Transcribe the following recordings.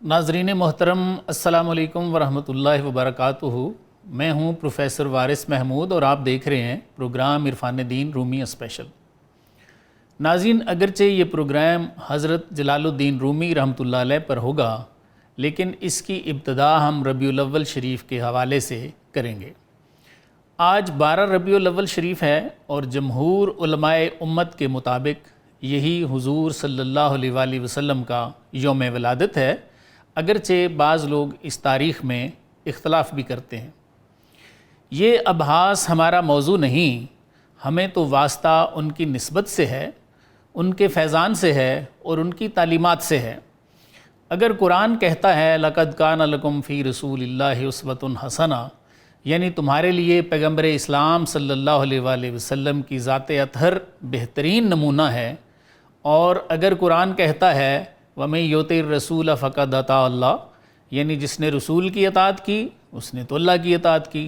ناظرین محترم، السلام علیکم ورحمۃ اللہ وبرکاتہ۔ میں ہوں پروفیسر وارث محمود اور آپ دیکھ رہے ہیں پروگرام عرفان دین رومی اسپیشل۔ ناظرین، اگرچہ یہ پروگرام حضرت جلال الدین رومی رحمۃ اللہ علیہ پر ہوگا، لیکن اس کی ابتدا ہم ربیع الاول شریف کے حوالے سے کریں گے۔ آج 12 ربیع الاول شریف ہے اور جمہور علماء امت کے مطابق یہی حضور صلی اللہ علیہ وآلہ وسلم کا یوم ولادت ہے، اگرچہ بعض لوگ اس تاریخ میں اختلاف بھی کرتے ہیں۔ یہ ابحاث ہمارا موضوع نہیں، ہمیں تو واسطہ ان کی نسبت سے ہے، ان کے فیضان سے ہے اور ان کی تعلیمات سے ہے۔ اگر قرآن کہتا ہے لَقَدْ كَانَ لَكُمْ فِي رَسُولِ اللَّهِ أُسْوَةٌ حَسَنَةٌ، یعنی تمہارے لیے پیغمبر اسلام صلی اللہ علیہ وآلہ وسلم کی ذات اطہر بہترین نمونہ ہے، اور اگر قرآن کہتا ہے وَمَن يُطِعِ الرَّسُولَ فَقَدْ أَطَاعَ اللَّهَ، یعنی جس نے رسول کی اطاعت کی اس نے تو اللہ کی اطاعت کی،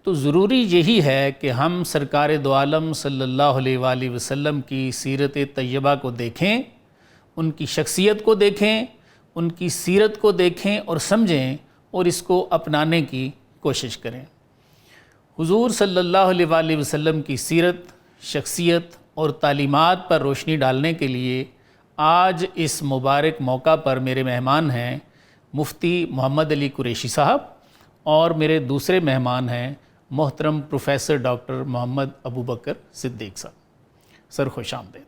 تو ضروری یہی ہے کہ ہم سرکار دو عالم صلی اللہ علیہ وآلہ وسلم کی سیرت طیبہ کو دیکھیں، ان کی شخصیت کو دیکھیں، ان کی سیرت کو دیکھیں اور سمجھیں اور اس کو اپنانے کی کوشش کریں۔ حضور صلی اللہ علیہ وآلہ وسلم کی سیرت، شخصیت اور تعلیمات پر روشنی ڈالنے کے لیے آج اس مبارک موقع پر میرے مہمان ہیں مفتی محمد علی قریشی صاحب، اور میرے دوسرے مہمان ہیں محترم پروفیسر ڈاکٹر محمد ابوبکر صدیق صاحب۔ سر خوش آمدید۔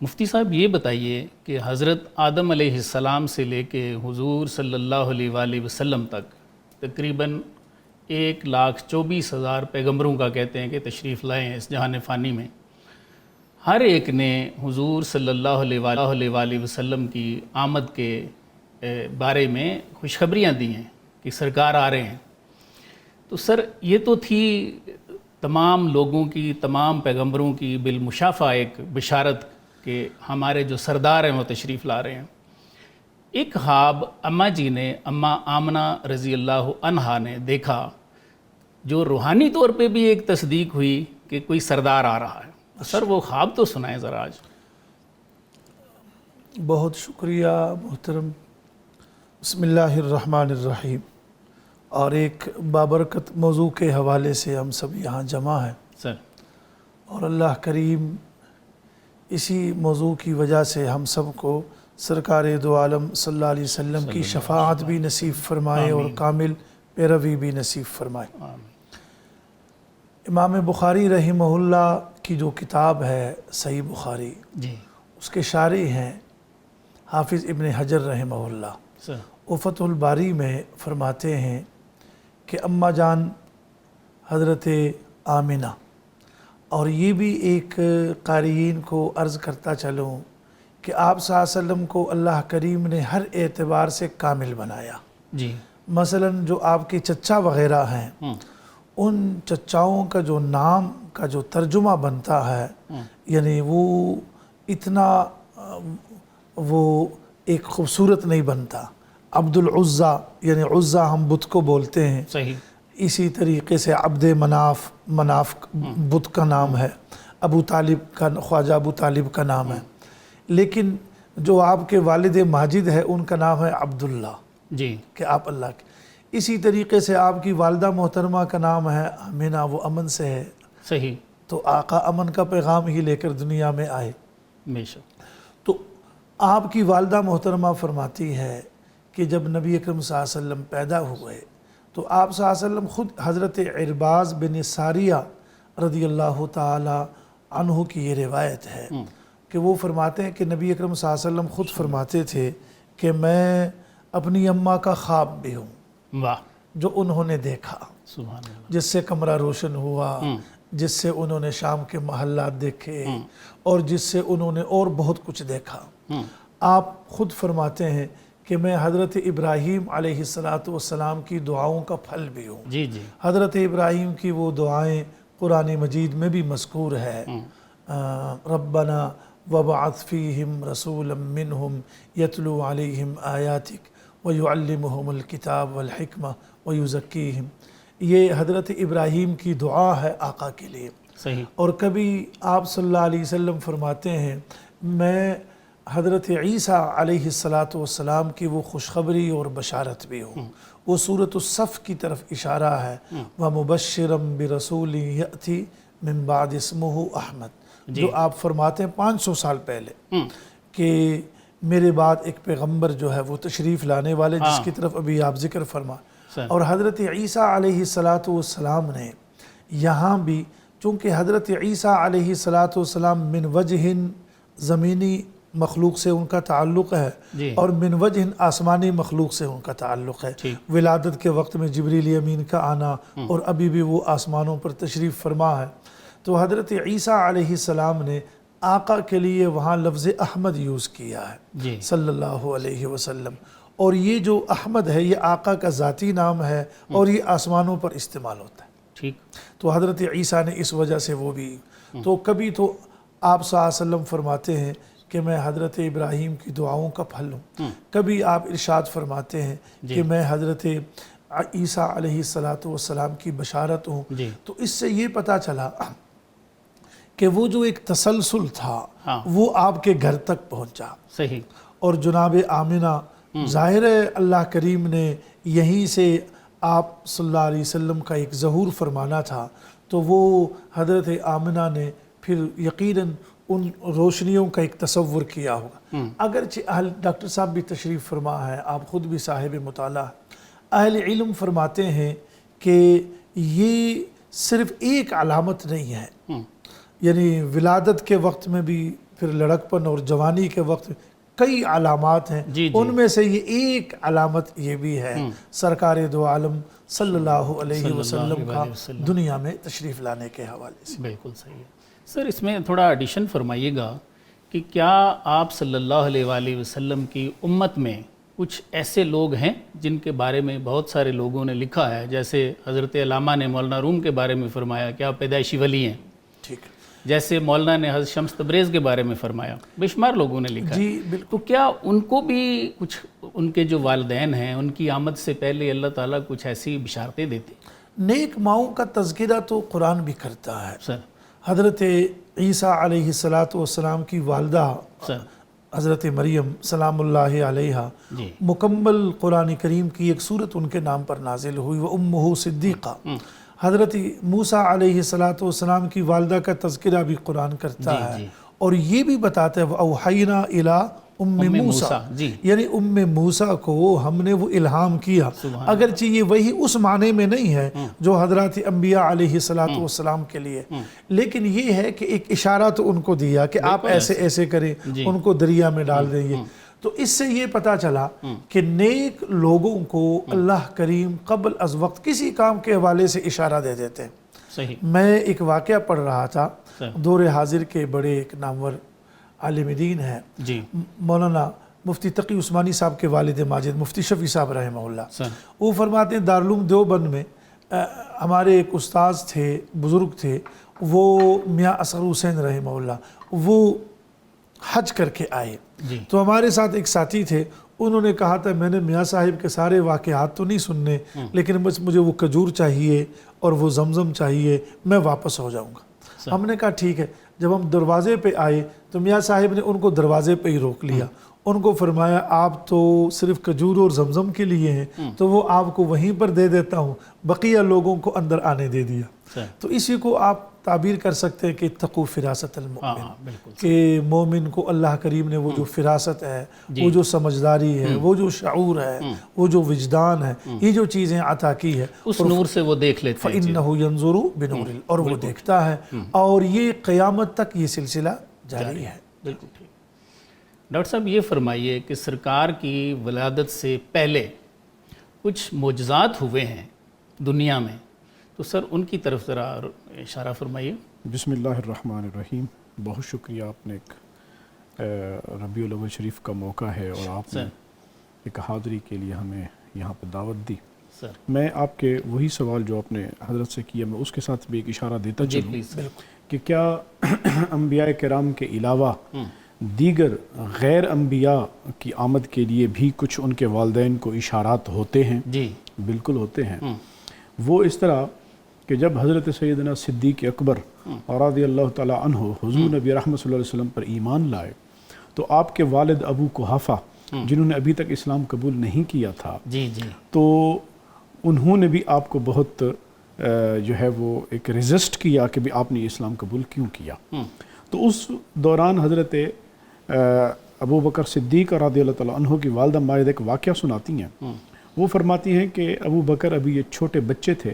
مفتی صاحب یہ بتائیے کہ حضرت آدم علیہ السلام سے لے کے حضور صلی اللہ علیہ وآلہ وسلم تک تقریباً 1,24,000 پیغمبروں کا کہتے ہیں کہ تشریف لائے ہیں اس جہان فانی میں۔ ہر ایک نے حضور صلی اللہ علیہ وآلہ وسلم کی آمد کے بارے میں خوشخبریاں دی ہیں کہ سرکار آ رہے ہیں۔ تو سر یہ تو تھی تمام لوگوں کی، تمام پیغمبروں کی بالمشافہ ایک بشارت کہ ہمارے جو سردار ہیں وہ تشریف لا رہے ہیں۔ ایک خواب اماں جی نے، اماں آمنہ رضی اللہ عنہا نے دیکھا، جو روحانی طور پہ بھی ایک تصدیق ہوئی کہ کوئی سردار آ رہا ہے۔ سر وہ خواب تو سنائیں ذرا آج۔ بہت شکریہ محترم۔ بسم اللہ الرحمن الرحیم۔ اور ایک بابرکت موضوع کے حوالے سے ہم سب یہاں جمع ہیں سر، اور اللہ کریم اسی موضوع کی وجہ سے ہم سب کو سرکار دو عالم صلی اللہ علیہ وسلم کی شفاعت بھی نصیب فرمائے اور کامل پیروی بھی نصیب فرمائے۔ امام بخاری رحمہ اللہ کی جو کتاب ہے صحیح بخاری، جی، اس کے شارح ہیں حافظ ابن حجر رحمہ اللہ۔ سر، وہ فتح الباری میں فرماتے ہیں کہ اماں جان حضرت آمنہ، اور یہ بھی ایک قارئین کو عرض کرتا چلوں کہ آپ صلی اللہ علیہ وسلم کو اللہ کریم نے ہر اعتبار سے کامل بنایا۔ جی، مثلا جو آپ کے چچا وغیرہ ہیں، ان چچاؤں کا جو نام کا جو ترجمہ بنتا ہے، یعنی وہ اتنا وہ ایک خوبصورت نہیں بنتا۔ عبد العزہ، یعنی عزہ ہم بت کو بولتے ہیں، صحیح، اسی طریقے سے عبد مناف، مناف بت کا نام ہے، ابو طالب کا، خواجہ ابو طالب کا نام ہے، لیکن جو آپ کے والد ماجد ہے ان کا نام ہے عبداللہ، جی، کہ آپ اللہ کے۔ اسی طریقے سے آپ کی والدہ محترمہ کا نام ہے آمنہ، وہ امن سے ہے، صحیح، تو آقا امن کا پیغام ہی لے کر دنیا میں آئے۔ بے شک، تو آپ کی والدہ محترمہ فرماتی ہے کہ جب نبی اکرم صلی اللہ علیہ وسلم پیدا ہوئے تو آپ صلی اللہ علیہ وسلم خود حضرت عرباض بن ساریہ رضی اللہ تعالی عنہ کی یہ روایت ہے کہ وہ فرماتے ہیں کہ نبی اکرم صلی اللہ علیہ وسلم خود فرماتے تھے کہ میں اپنی اماں کا خواب بھی ہوں، واہ، جو انہوں نے دیکھا، سبحان اللہ، جس سے کمرہ روشن ہوا، جس سے انہوں نے شام کے محلات دیکھے، اور جس سے انہوں نے اور بہت کچھ دیکھا۔ آپ خود فرماتے ہیں کہ میں حضرت ابراہیم علیہ السلام کی دعاؤں کا پھل بھی ہوں۔ جی، جی، حضرت ابراہیم کی وہ دعائیں قرآن مجید میں بھی مذکور ہے، ربنا وبعث فیہم رسولا منہم یتلو علیہم آیاتک ویعلمہم الکتاب والحکمہ ویزکیہم۔ یہ حضرت ابراہیم کی دعا ہے آقا کے لیے۔ صحیح، اور کبھی آپ صلی اللہ علیہ وسلم فرماتے ہیں میں حضرت عیسیٰ علیہ الصلاۃ والسلام کی وہ خوشخبری اور بشارت بھی ہو. وہ سورۃ الصف کی طرف اشارہ ہے، وَمُبَشِّرًا بِرَسُولٍ يَأْتِي مِن بَعْدِ اسْمُهُ احمد، جو آپ فرماتے ہیں 500 سال پہلے کہ میرے بعد ایک پیغمبر جو ہے وہ تشریف لانے والے، جس کی طرف ابھی آپ ذکر فرما. اور حضرت عیسیٰ علیہ الصلاۃ والسلام نے یہاں بھی، چونکہ حضرت عیسیٰ علیہ الصلاۃ والسلام من وجہ زمینی مخلوق سے ان کا تعلق ہے اور من وجہ آسمانی مخلوق سے ان کا تعلق ہے. ولادت کے وقت میں جبریل امین کا آنا اور ابھی بھی وہ آسمانوں پر تشریف فرما ہے. تو حضرت عیسیٰ علیہ السلام نے آقا کے لیے وہاں لفظ احمد یوز کیا ہے صلی اللہ علیہ وسلم، اور یہ جو احمد ہے یہ آقا کا ذاتی نام ہے اور یہ آسمانوں پر استعمال ہوتا ہے. ٹھیک. تو حضرت عیسیٰ نے اس وجہ سے وہ بھی، تو کبھی تو آپ صلی اللہ علیہ وسلم فرماتے ہیں کہ میں حضرت ابراہیم کی دعاؤں کا پھل ہوں، کبھی آپ ارشاد فرماتے ہیں کہ میں حضرت عیسیٰ علیہ السلام کی بشارت ہوں. تو اس سے یہ پتہ چلا کہ وہ جو ایک تسلسل تھا وہ آپ کے گھر تک پہنچا. صحیح. اور جناب آمنہ، ظاہر ہے اللہ کریم نے یہیں سے آپ صلی اللہ علیہ وسلم کا ایک ظہور فرمانا تھا، تو وہ حضرت آمنہ نے پھر یقیناً ان روشنیوں کا ایک تصور کیا ہوگا. اگرچہ ڈاکٹر صاحب بھی تشریف فرما ہے، آپ خود بھی صاحب مطالعہ، اہل علم فرماتے ہیں کہ یہ صرف ایک علامت نہیں ہے، یعنی ولادت کے وقت میں بھی، پھر لڑکپن اور جوانی کے وقت کئی علامات ہیں. ان میں سے یہ ایک علامت یہ بھی ہے سرکار دو عالم صلی اللہ علیہ وسلم کا دنیا میں تشریف لانے کے حوالے سے. بالکل صحیح ہے. سر اس میں تھوڑا ایڈیشن فرمائیے گا کہ کیا آپ صلی اللہ علیہ وآلہ وسلم کی امت میں کچھ ایسے لوگ ہیں جن کے بارے میں بہت سارے لوگوں نے لکھا ہے، جیسے حضرت علامہ نے مولانا روم کے بارے میں فرمایا کہ آپ پیدائشی ولی ہیں، ٹھیک، جیسے مولانا نے حضرت شمس تبریز کے بارے میں فرمایا، بے شمار لوگوں نے لکھا. جی بالکل. تو کیا ان کو بھی کچھ، ان کے جو والدین ہیں ان کی آمد سے پہلے اللہ تعالیٰ کچھ ایسی بشارتیں دیتے؟ نیک ماؤں کا تذکرہ تو قرآن بھی کرتا ہے. سر حضرت عیسیٰ علیہ السلام کی والدہ حضرت مریم سلام اللہ علیہا، مکمل قرآن کریم کی ایک سورت ان کے نام پر نازل ہوئی، وَأُمُّهُ صِدِّيقَةٌ. حضرت موسیٰ علیہ السلام کی والدہ کا تذکرہ بھی قرآن کرتا ہے، اور یہ بھی بتاتا ہے وَأَوْحَيْنَا إِلَىٰ أُمِّ مُوسیٰ، یعنی ام موسیٰ کو ہم نے وہ الہام کیا. اگرچہ یہ وہی اس معنی میں نہیں ہے جو حضرات انبیاء علیہ السلام کے لیے، لیکن یہ ہے کہ ایک اشارہ تو ان کو دیا کہ آپ ایسے ایسے کریں، ان کو دریا میں ڈال دیں. تو اس سے یہ پتا چلا کہ نیک لوگوں کو اللہ کریم قبل از وقت کسی کام کے حوالے سے اشارہ دے دیتے ہیں. صحیح. میں ایک واقعہ پڑھ رہا تھا، دور حاضر کے بڑے ایک نامور عالم دین ہے مولانا مفتی تقی عثمانی صاحب کے والد ماجد مفتی شفیع صاحب رحمہ اللہ. وہ فرماتے ہیں دارالعلوم دیوبند میں ہمارے ایک استاذ تھے، بزرگ تھے، وہ میاں اصغر حسین رحمہ اللہ، وہ حج کر کے آئے. تو ہمارے ساتھ ایک ساتھی تھے، انہوں نے کہا تھا میں نے میاں صاحب کے سارے واقعات تو نہیں سننے، لیکن بس مجھے وہ کھجور چاہیے اور وہ زمزم چاہیے، میں واپس ہو جاؤں گا. ہم نے کہا ٹھیک ہے. جب ہم دروازے پہ آئے تو میاں صاحب نے ان کو دروازے پہ ہی روک لیا. ان کو فرمایا آپ تو صرف کھجور اور زمزم کے لیے ہیں تو وہ آپ کو وہیں پر دے دیتا ہوں، بقیہ لوگوں کو اندر آنے دے دیا. تو اسی کو آپ تعبیر کر سکتے ہیں کہ اتقوا فراست المؤمن، کہ مومن کو اللہ کریم نے وہ جو فراست ہے، وہ جو سمجھداری ہے، وہ جو شعور ہے، وہ جو وجدان ہے، یہ جو چیزیں عطا کی ہے، اس نور سے وہ دیکھ لیتے ہیں. فَإِنَّهُ يَنظُرُ بِنُورِ، اور وہ دیکھتا ہے، اور یہ قیامت تک یہ سلسلہ جاری ہے. بالکل ٹھیک. ڈاکٹر صاحب یہ فرمائیے کہ سرکار کی ولادت سے پہلے کچھ معجزات ہوئے ہیں دنیا میں، تو سر ان کی طرف ذرا اشارہ فرمائیے. بسم اللہ الرحمن الرحیم. بہت شکریہ، آپ نے ایک ربیع الاول شریف کا موقع ہے اور آپ نے ایک حاضری کے لیے ہمیں یہاں پہ دعوت دی. میں آپ کے وہی سوال جو آپ نے حضرت سے کیا، میں اس کے ساتھ بھی ایک اشارہ دیتا چلوں کہ کیا انبیاء کرام کے علاوہ دیگر غیر انبیاء کی آمد کے لیے بھی کچھ ان کے والدین کو اشارات ہوتے ہیں؟ جی بالکل ہوتے ہیں. وہ اس طرح کہ جب حضرت سیدنا صدیق اکبر رضی اللہ تعالیٰ عنہ حضور نبی رحمت صلی اللہ علیہ وسلم پر ایمان لائے تو آپ کے والد ابو قحافہ جنہوں نے ابھی تک اسلام قبول نہیں کیا تھا، جی جی، تو انہوں نے بھی آپ کو بہت جو ہے وہ ایک ریزسٹ کیا کہ بھی آپ نے اسلام قبول کیوں کیا. تو اس دوران حضرت ابو بکر صدیق رضی اللہ تعالیٰ عنہ کی والدہ ماجدہ ایک واقعہ سناتی ہیں. وہ فرماتی ہیں کہ ابو بکر ابھی یہ چھوٹے بچے تھے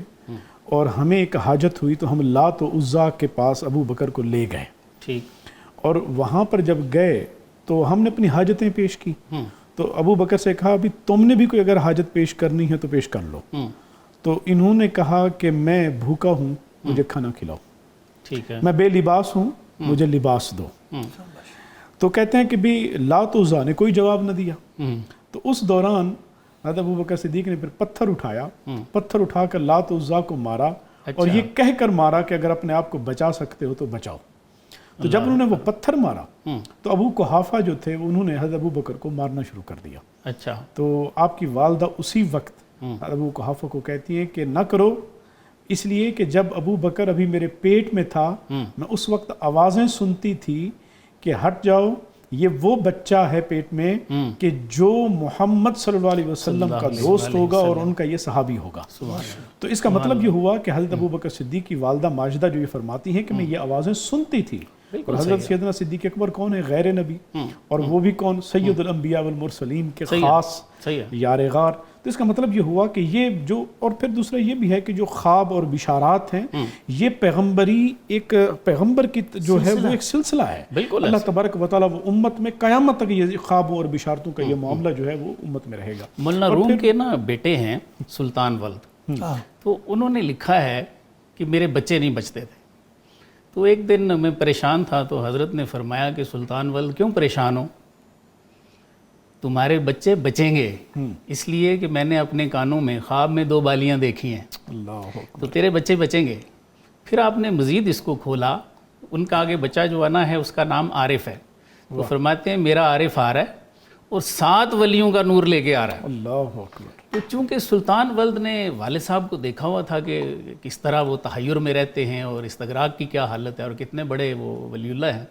اور ہمیں ایک حاجت ہوئی تو ہم لات و عزا کے پاس ابو بکر کو لے گئے. ٹھیک. اور وہاں پر جب گئے تو ہم نے اپنی حاجتیں پیش کی. تو ابو بکر سے کہا بھی تم نے بھی کوئی اگر حاجت پیش کرنی ہے تو پیش کر لو. تو انہوں نے کہا کہ میں بھوکا ہوں، مجھے کھانا کھلاؤ. ٹھیک ہے. میں بے لباس ہوں، مجھے لباس دو. تو کہتے ہیں کہ بھی لات و عزا نے کوئی جواب نہ دیا. تو اس دوران حضرت ابو بکر صدیق نے پھر پتھر اٹھایا، پتھر اٹھا کر لات و عزا کو مارا اور یہ کہہ کر مارا کہ اگر اپنے آپ کو بچا سکتے ہو تو بچاؤ. تو جب انہوں نے وہ پتھر مارا تو ابو قحافہ جو تھے انہوں نے حضرت ابو بکر کو مارنا شروع کر دیا. اچھا. تو آپ کی والدہ اسی وقت ابو قحافہ کو کہتی ہیں کہ نہ کرو، اس لیے کہ جب ابو بکر ابھی میرے پیٹ میں تھا میں اس وقت آوازیں سنتی تھی کہ ہٹ جاؤ، یہ وہ بچہ ہے پیٹ میں کہ جو محمد صلی اللہ علیہ وسلم کا دوست ہوگا اور ان کا یہ صحابی ہوگا. تو اس کا مطلب یہ ہوا کہ حضرت ابو بکر صدیق کی والدہ ماجدہ جو یہ فرماتی ہیں کہ میں یہ آوازیں سنتی تھی. اور حضرت سیدنا صدیق اکبر کون ہے؟ غیر نبی، اور وہ بھی کون؟ سید الانبیاء والمرسلین کے خاص یار غار. تو اس کا مطلب یہ ہوا کہ یہ جو، اور پھر دوسرا یہ بھی ہے کہ جو خواب اور بشارات ہیں یہ پیغمبری، ایک پیغمبر کی جو ہے وہ ایک سلسلہ ہے. اللہ تبارک و تعالیٰ وہ امت میں قیامت تک یہ خوابوں اور بشارتوں کا یہ معاملہ جو ہے وہ امت میں رہے گا. مولانا روم کے نا بیٹے ہیں سلطان ولد، تو انہوں نے لکھا ہے کہ میرے بچے نہیں بچتے تھے. تو ایک دن میں پریشان تھا تو حضرت نے فرمایا کہ سلطان ولد کیوں پریشان ہو، تمہارے بچے بچیں گے، اس لیے کہ میں نے اپنے کانوں میں خواب میں 2 بالیاں دیکھی ہیں، تو تیرے بچے بچیں گے. پھر آپ نے مزید اس کو کھولا، ان کا آگے بچہ جو آنا ہے اس کا نام عارف ہے. تو فرماتے ہیں میرا عارف آ رہا ہے اور 7 ولیوں کا نور لے کے آ رہا ہے. اللہ اکبر. تو چونکہ سلطان ولد نے والد صاحب کو دیکھا ہوا تھا کہ کس طرح وہ تحیر میں رہتے ہیں اور استغراق کی کیا حالت ہے اور کتنے بڑے وہ ولی اللہ ہیں،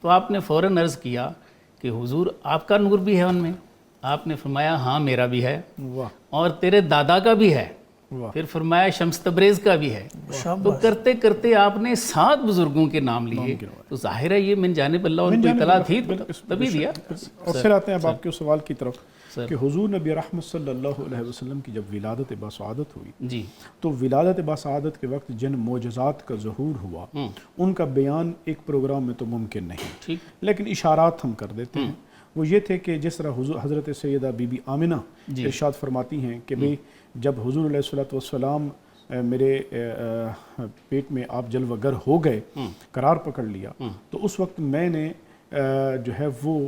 تو آپ نے فوراً عرض کیا کہ حضور آپ کا نور بھی ہے ان میں؟ آپ نے فرمایا ہاں میرا بھی ہے اور تیرے دادا کا بھی ہے. پھر فرمایا شمس تبریز کا بھی ہے. تو کرتے کرتے آپ نے 7 بزرگوں کے نام لیے. تو ظاہر ہے یہ من جانب اللہ ان کو اطلاع تھی تبھی دیا. اور پھر آتے ہیں اب آپ کے سوال کی طرف کہ حضور نبی رحمت صلی اللہ علیہ وسلم کی جب ولادت باسعادت ہوئی جی، تو ولادت باسعادت کے وقت جن معجزات کا ظہور ہوا ان کا بیان ایک پروگرام میں تو ممکن نہیں، لیکن اشارات ہم کر دیتے ہیں. وہ یہ تھے کہ جس طرح حضرت سیدہ بی بی آمنہ ارشاد فرماتی ہیں کہ بھئی جب حضور علیہ الصلوۃ والسلام میرے پیٹ میں آپ جلوہ گر ہو گئے، قرار پکڑ لیا، تو اس وقت میں نے جو ہے وہ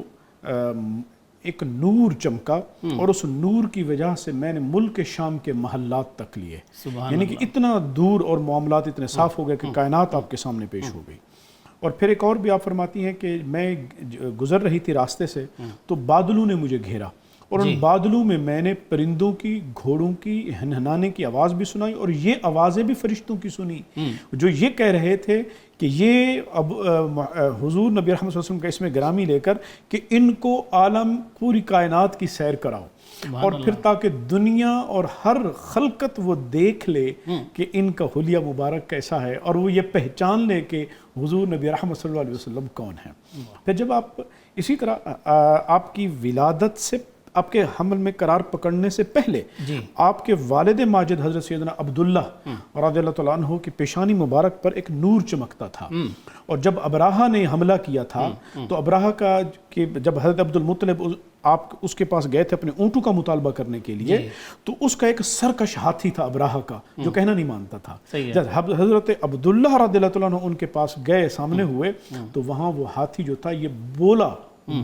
ایک نور چمکا اور اس نور کی وجہ سے میں نے ملک شام کے محلات تک لیے. یعنی کہ اتنا دور اور معاملات اتنے صاف ہو گئے کہ کائنات آپ کے سامنے پیش ہو گئی. اور پھر ایک اور بھی آپ فرماتی ہیں کہ میں گزر رہی تھی راستے سے تو بادلوں نے مجھے گھیرا اور ان بادلوں میں نے پرندوں کی، گھوڑوں کی ہنہنانے کی آواز بھی سنائی اور یہ آوازیں بھی فرشتوں کی سنی جو یہ کہہ رہے تھے کہ یہ اب حضور نبی رحمت صلی اللہ علیہ وسلم کا اسم گرامی لے کر کہ ان کو عالم پوری کائنات کی سیر کراؤ، اور پھر تاکہ دنیا اور ہر خلقت وہ دیکھ لے کہ ان کا حلیہ مبارک کیسا ہے اور وہ یہ پہچان لے کہ حضور نبی رحمت صلی اللہ علیہ وسلم کون ہیں. پھر جب آپ اسی طرح آپ کی ولادت سے، آپ کے حمل میں قرار پکڑنے سے پہلے آپ کے والد ماجد حضرت سیدنا عبداللہ رضی اللہ تعالیٰ عنہ کی پیشانی مبارک پر ایک نور چمکتا تھا. اور جب ابراہہ نے حملہ کیا تھا تو ابراہہ کا کہ جب حضرت عبد المطلب آپ اس کے پاس گئے تھے اپنے اونٹوں کا مطالبہ کرنے کے لیے تو اس کا ایک سرکش ہاتھی تھا ابراہہ کا جو کہنا نہیں مانتا تھا. جب حضرت عبداللہ رضی اللہ تعالیٰ عنہ ان کے پاس گئے، سامنے ہوئے، تو وہاں وہ ہاتھی جو تھا یہ بولا،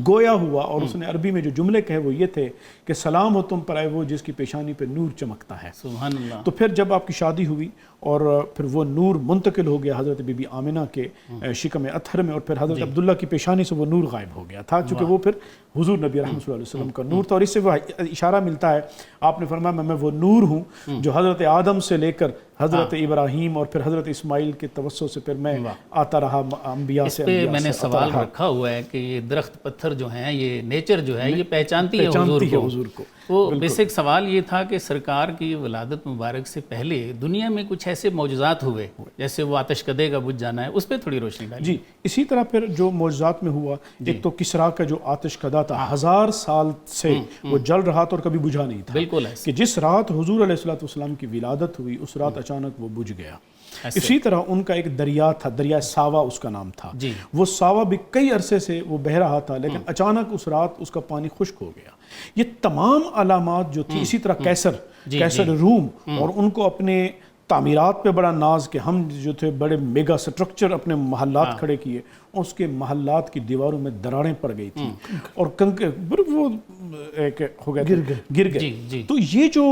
گویا ہوا، اور اس نے عربی میں جو جملے کہے وہ یہ تھے کہ سلام ہو تم پر اے وہ جس کی پیشانی پہ نور چمکتا ہے. سبحان اللہ. تو پھر جب آپ کی شادی ہوئی اور پھر وہ نور منتقل ہو گیا حضرت بی بی آمنہ کے شکم اطہر میں، اور پھر حضرت عبداللہ کی پیشانی سے وہ نور غائب ہو گیا تھا چونکہ وہ پھر حضور نبی رحمۃ اللہ علیہ وسلم کا نور تھا. اور اس سے وہ اشارہ ملتا ہے، آپ نے فرمایا میں وہ نور ہوں جو حضرت آدم سے لے کر حضرت ابراہیم اور پھر حضرت اسماعیل کے توسط سے پھر میں آتا رہا انبیاء سے. میں نے سوال رکھا ہوا ہے کہ یہ درخت پتھر جو ہیں، یہ نیچر جو ہے یہ پہچانتی ہے حضور کو. وہ بیسک سوال یہ تھا کہ سرکار کی ولادت مبارک سے پہلے دنیا میں کچھ ایسے معجزات ہوئے جیسے وہ آتش کدے کا بجھ جانا ہے، اس پہ تھوڑی روشنی ڈالی. جی اسی طرح پھر جو معجزات میں ہوا، ایک تو کسرا کا جو آتش کدا تھا 1000 سال سے وہ جل رہا تھا اور کبھی بجھا نہیں تھا. بالکل کہ جس رات حضور علیہ السلام کی ولادت ہوئی اس رات اچانک وہ بجھ گیا. اسی طرح ان کا ایک دریا تھا، دریا ساوا اس کا نام تھا. وہ ساوا بھی کئی عرصے سے وہ بہہ رہا تھا لیکن اچانک اس رات اس کا پانی خشک ہو گیا. یہ تمام علامات جو تھی. اسی طرح کیسر روم، اور ان کو اپنے تعمیرات پہ بڑا ناز کہ ہم جو تھے بڑے میگا سٹرکچر اپنے محلات کھڑے کیے، اس کے محلات کی دیواروں میں دراڑیں پڑ گئی تھیں اور وہ ہو گئے گر گئے. تو یہ جو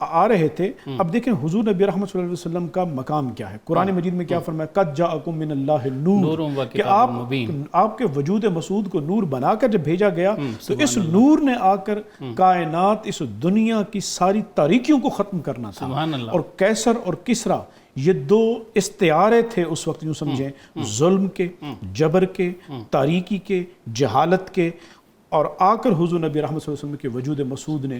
آ رہے تھے، اب دیکھیں حضور نبی رحمت صلی اللہ علیہ وسلم کا مقام کیا ہے. قرآن مجید میں کیا فرمایا؟ قد جاءکم من اللہ نور، کہ آپ کے وجود مسعود کو نور بنا کر جب بھیجا گیا تو اس نور نے آ کر کائنات، اس دنیا کی ساری تاریکیوں کو ختم کرنا تھا. اور کیسر اور کسرا یہ دو استعارے تھے اس وقت، یوں سمجھیں، ظلم کے، جبر کے، تاریکی کے، جہالت کے. اور آ کر حضور نبی رحمت صلی اللہ علیہ وسلم کے وجود مسعود نے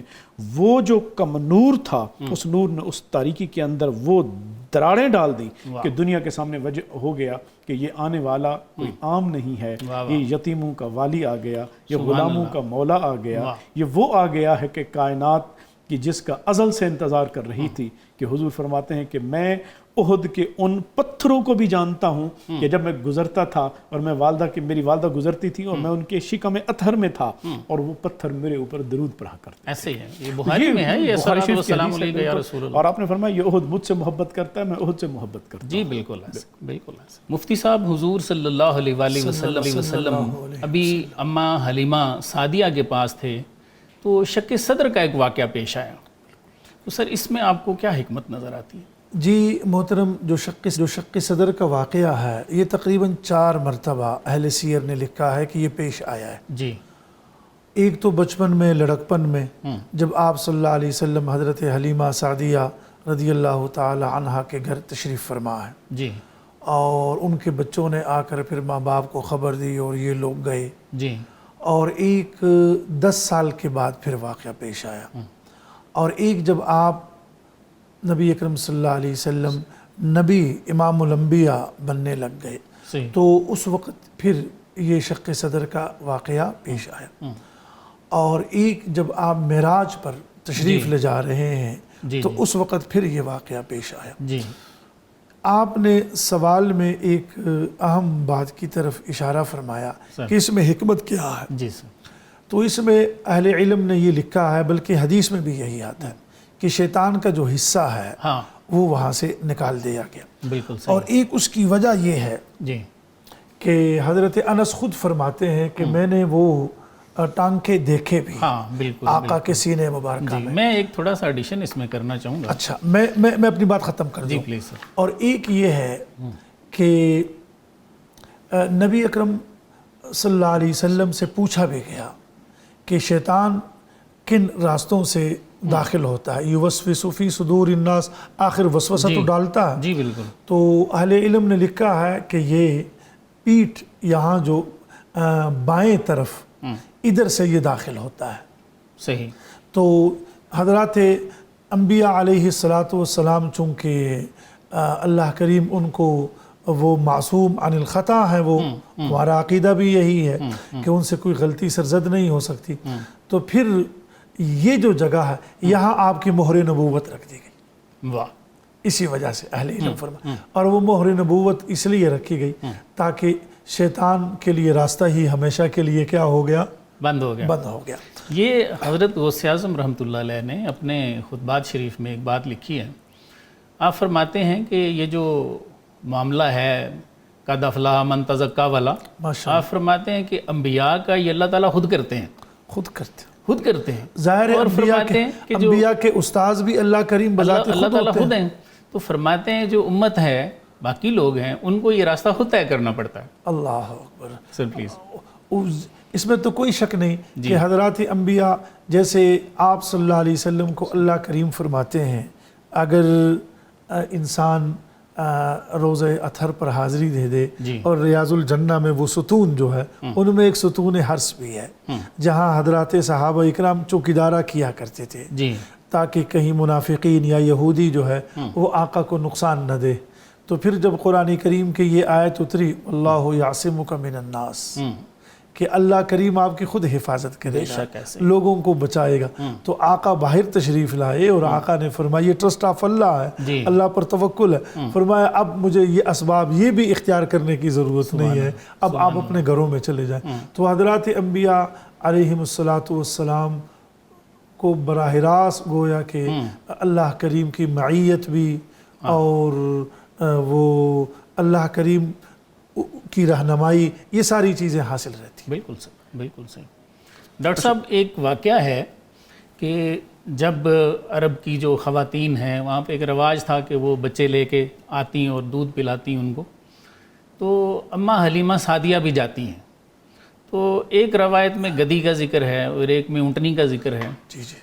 وہ جو کم نور تھا، اس نور نے اس تاریکی کے اندر وہ دراڑیں ڈال دی کہ دنیا کے سامنے وجہ ہو گیا کہ یہ آنے والا کوئی عام نہیں ہے، یہ یتیموں کا والی آ گیا، یہ غلاموں کا مولا آ گیا، یہ وہ آ گیا ہے کہ کائنات کی جس کا ازل سے انتظار کر رہی تھی. کہ حضور فرماتے ہیں کہ میں احد کے ان پتھروں کو بھی جانتا ہوں کہ جب میں گزرتا تھا اور میری والدہ گزرتی تھی اور میں ان کے شکم اطہر میں تھا اور وہ پتھر میرے اوپر درود پڑھا کرتے. ایسے ہی ہے، یہ بخاری میں ہے، یہ صلاۃ والسلام علیک یا رسول اللہ. اور آپ نے فرمایا یہ احد مجھ سے محبت کرتا ہے، میں احد سے محبت کرتا ہوں. جی بالکل ایسے، بالکل ایسے. مفتی صاحب، حضور صلی اللہ علیہ وسلم ابھی اماں حلیمہ سعدیہ کے پاس تھے تو شق صدر کا ایک واقعہ پیش آیا. تو سر اس میں آپ کو کیا حکمت نظر آتی ہے؟ جی محترم، جو شق صدر کا واقعہ ہے یہ تقریباً 4 مرتبہ اہل سیر نے لکھا ہے کہ یہ پیش آیا ہے. جی ایک تو بچپن میں، لڑکپن میں، جب آپ صلی اللہ علیہ وسلم حضرت حلیمہ سعدیہ رضی اللہ تعالی عنہا کے گھر تشریف فرما ہے. جی اور ان کے بچوں نے آ کر پھر ماں باپ کو خبر دی اور یہ لوگ گئے. جی اور ایک 10 سال کے بعد پھر واقعہ پیش آیا. اور ایک جب آپ نبی اکرم صلی اللہ علیہ وسلم نبی امام الانبیاء بننے لگ گئے تو اس وقت پھر یہ شق صدر کا واقعہ پیش آیا. اور ایک جب آپ معراج پر تشریف لے جا رہے ہیں تو اس وقت پھر یہ واقعہ پیش آیا. جی آپ نے سوال میں ایک اہم بات کی طرف اشارہ فرمایا کہ اس میں حکمت کیا ہے. جی سر. تو اس میں اہل علم نے یہ لکھا ہے، بلکہ حدیث میں بھی یہی آتا ہے کہ شیطان کا جو حصہ ہے وہ وہاں سے نکال دیا گیا. بالکل صحیح. اور ایک اس کی وجہ یہ ہے کہ حضرت انس خود فرماتے ہیں کہ میں نے وہ ٹانکے دیکھے بھی آقا کے سینے مبارکہ میں. میں ایک تھوڑا سا ایڈیشن اس میں کرنا چاہوں گا. اچھا، میں اپنی بات ختم کر دوں. Please sir. اور ایک یہ ہے کہ نبی اکرم صلی اللہ علیہ وسلم سے پوچھا بھی گیا کہ شیطان کن راستوں سے داخل ہوتا ہے. یوسوس فی صدور الناس، آخر وسوسہ تو ڈالتا ہے. جی بالکل. تو اہل علم نے لکھا ہے کہ یہ پیٹھ یہاں جو بائیں طرف ادھر سے یہ داخل ہوتا ہے. صحیح. تو حضرات انبیاء علیہ السلام چونکہ اللہ کریم ان کو وہ معصوم عن الخطا ہے، وہ ہمارا عقیدہ بھی یہی ہے کہ ان سے کوئی غلطی سرزد نہیں ہو سکتی. تو پھر یہ جو جگہ ہے یہاں آپ کی مہر نبوت رکھ دی گئی. واہ. اسی وجہ سے اہل علم فرمائے. اور وہ مہر نبوت اس لیے رکھی گئی تاکہ شیطان کے لیے راستہ ہی ہمیشہ کے لیے کیا ہو گیا؟ بند ہو گیا. یہ حضرت غوث اعظم رحمۃ اللہ علیہ نے اپنے خطبات شریف میں ایک بات لکھی ہے. آپ فرماتے ہیں کہ یہ جو معاملہ ہے قد افلح من تزکا والا، آپ فرماتے ہیں کہ انبیاء کا یہ اللہ تعالیٰ خود کرتے ہیں. خود کرتے ہیں. ظاہر ہے انبیاء کے استاذ بھی اللہ کریم بذات اللہ تعالیٰ خود ہیں. تو فرماتے ہیں جو امت ہے، باقی لوگ ہیں، ان کو یہ راستہ خود طے کرنا پڑتا ہے. اللہ اکبر. Sir please. اس میں تو کوئی شک نہیں کہ حضرات انبیاء جیسے آپ صلی اللہ علیہ وسلم کو اللہ کریم فرماتے ہیں اگر انسان روزہ اطہر پر حاضری دے دے جی اور ریاض الجنہ میں وہ ستون جو ہے ان میں ایک ستون حرس بھی ہے جہاں حضرات صحابہ اکرام چوکیدارہ کیا کرتے تھے جی تاکہ کہیں منافقین یا یہودی جو ہے وہ آقا کو نقصان نہ دے. تو پھر جب قرآن کریم کی یہ آیت اتری اللہ یعصمک من الناس کہ اللہ کریم آپ کی خود حفاظت کرے گا, لوگوں کو بچائے گا, تو آقا باہر تشریف لائے اور آقا نے فرمایا یہ ٹرسٹ آف اللہ ہے, اللہ پر توکل ہے, فرمایا اب مجھے یہ اسباب یہ بھی اختیار کرنے کی ضرورت نہیں ہے, اب آپ اپنے گھروں میں چلے جائیں. تو حضرات انبیاء علیہم السلام کو براہ راست گویا کہ اللہ کریم کی معیت بھی اور وہ اللہ کریم کی رہنمائی یہ ساری چیزیں حاصل رہتی ہیں. بالکل صحیح, بالکل صحیح. ڈاکٹر صاحب ایک واقعہ ہے کہ جب عرب کی جو خواتین ہیں وہاں پہ ایک رواج تھا کہ وہ بچے لے کے آتی اور دودھ پلاتی ان کو, تو اماں حلیمہ سعدیہ بھی جاتی ہیں. تو ایک روایت میں گدی کا ذکر ہے اور ایک میں اونٹنی کا ذکر ہے.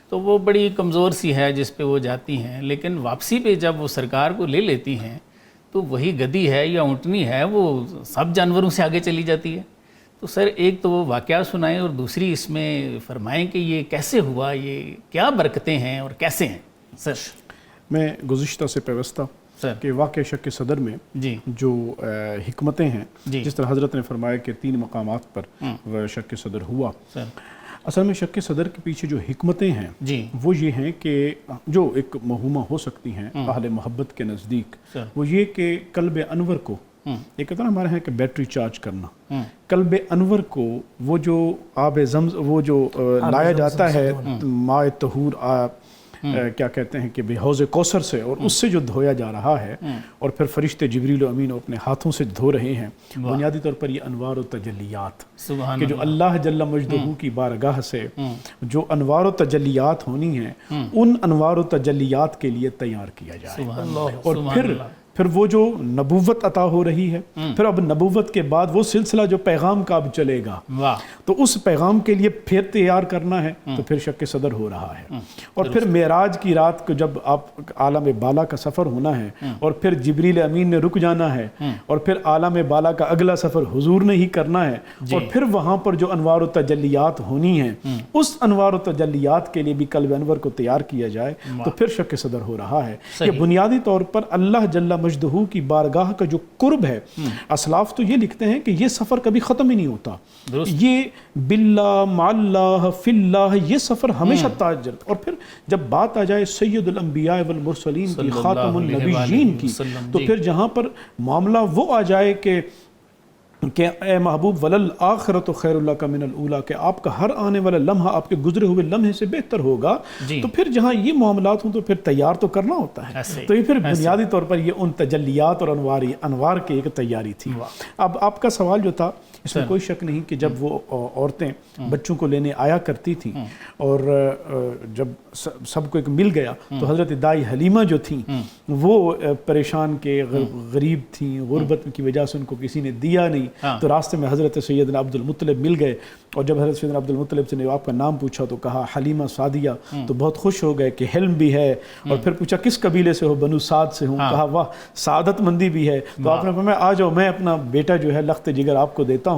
تو وہ بڑی کمزور سی ہے جس پہ وہ جاتی ہیں, لیکن واپسی پہ جب وہ سرکار کو لے لیتی ہیں تو وہی گدی ہے یا اونٹنی ہے وہ سب جانوروں سے آگے چلی جاتی ہے. تو سر ایک تو وہ واقعہ سنائیں اور دوسری اس میں فرمائیں کہ یہ کیسے ہوا, یہ کیا برکتیں ہیں اور کیسے ہیں سر. میں گزشتہ سے پیوستہ کہ واقع شک صدر میں جو حکمتیں ہیں, جس طرح حضرت نے فرمایا کہ 3 مقامات پر شک صدر ہوا, اصل میں شک صدر کے پیچھے جو حکمتیں ہیں وہ یہ ہیں کہ جو ایک موہومہ ہو سکتی ہیں اہل محبت کے نزدیک, وہ یہ کہ قلب انور کو ایک کہتا ہے ہمارے ہیں کہ بیٹری چارج کرنا, قلب انور کو وہ جو آب زمزم وہ جو لایا جاتا ہے ماء طہور کیا کہتے ہیں کہ حوض کوثر سے, اور اس سے جو دھویا جا رہا ہے اور پھر فرشتے جبریل و امین اپنے ہاتھوں سے دھو رہے ہیں, بنیادی طور پر یہ انوار و تجلیات کہ جو اللہ جل مجدہ کی بارگاہ سے جو انوار و تجلیات ہونی ہیں ان انوار و تجلیات کے لیے تیار کیا جائے. اور پھر وہ جو نبوت عطا ہو رہی ہے, پھر اب نبوت کے بعد وہ سلسلہ جو پیغام کا اب چلے گا, تو اس پیغام کے لیے پھر تیار کرنا ہے, تو پھر شک صدر ہو رہا ہے. اور پھر معراج کی رات کو جب آپ عالم بالا کا سفر ہونا ہے اور پھر جبریل امین نے رک جانا ہے اور پھر عالم بالا کا اگلا سفر حضور نے ہی کرنا ہے, اور پھر وہاں پر جو انوار و تجلیات ہونی ہیں اس انوار و تجلیات کے لیے بھی قلب انور کو تیار کیا جائے, تو پھر شک صدر ہو رہا ہے. کہ بنیادی طور پر اللہ جل مجدہ کی بارگاہ کا جو قرب ہے, اسلاف تو یہ لکھتے ہیں کہ یہ سفر کبھی ختم ہی نہیں ہوتا, یہ باللہ مع اللہ فی اللہ یہ سفر ہمیشہ تاج. اور پھر جب بات آ جائے سید الانبیاء والمرسلین کی, خاتم النبیین کی, تو پھر جہاں پر معاملہ وہ آ جائے کہ اے محبوب وللآخرۃ خیر لک من الاولی, کہ آپ کا ہر آنے والا لمحہ آپ کے گزرے ہوئے لمحے سے بہتر ہوگا, تو پھر جہاں یہ معاملات ہوں تو پھر تیار تو کرنا ہوتا ہے. تو یہ پھر بنیادی طور پر یہ ان تجلیات اور انوار کی ایک تیاری تھی. اب آپ کا سوال جو تھا اس میں کوئی شک نہیں کہ جب وہ عورتیں بچوں کو لینے آیا کرتی تھیں اور جب سب کو ایک مل گیا, تو حضرت دائی حلیمہ جو تھیں وہ پریشان کے غریب تھیں, غربت کی وجہ سے ان کو کسی نے دیا نہیں, تو راستے میں حضرت سیدنا عبد المطلب مل گئے, اور جب حضرت سیدنا عبد المطلب سے نے آپ کا نام پوچھا تو کہا حلیمہ سعدیہ, تو بہت خوش ہو گئے کہ حلم بھی ہے, اور پھر پوچھا کس قبیلے سے ہو, بنو سعد سے ہوں, کہا واہ سعادت مندی بھی ہے. تو آپ نے فرمایا آ جاؤ میں اپنا بیٹا جو ہے لخت جگر آپ کو دیتا ہوں.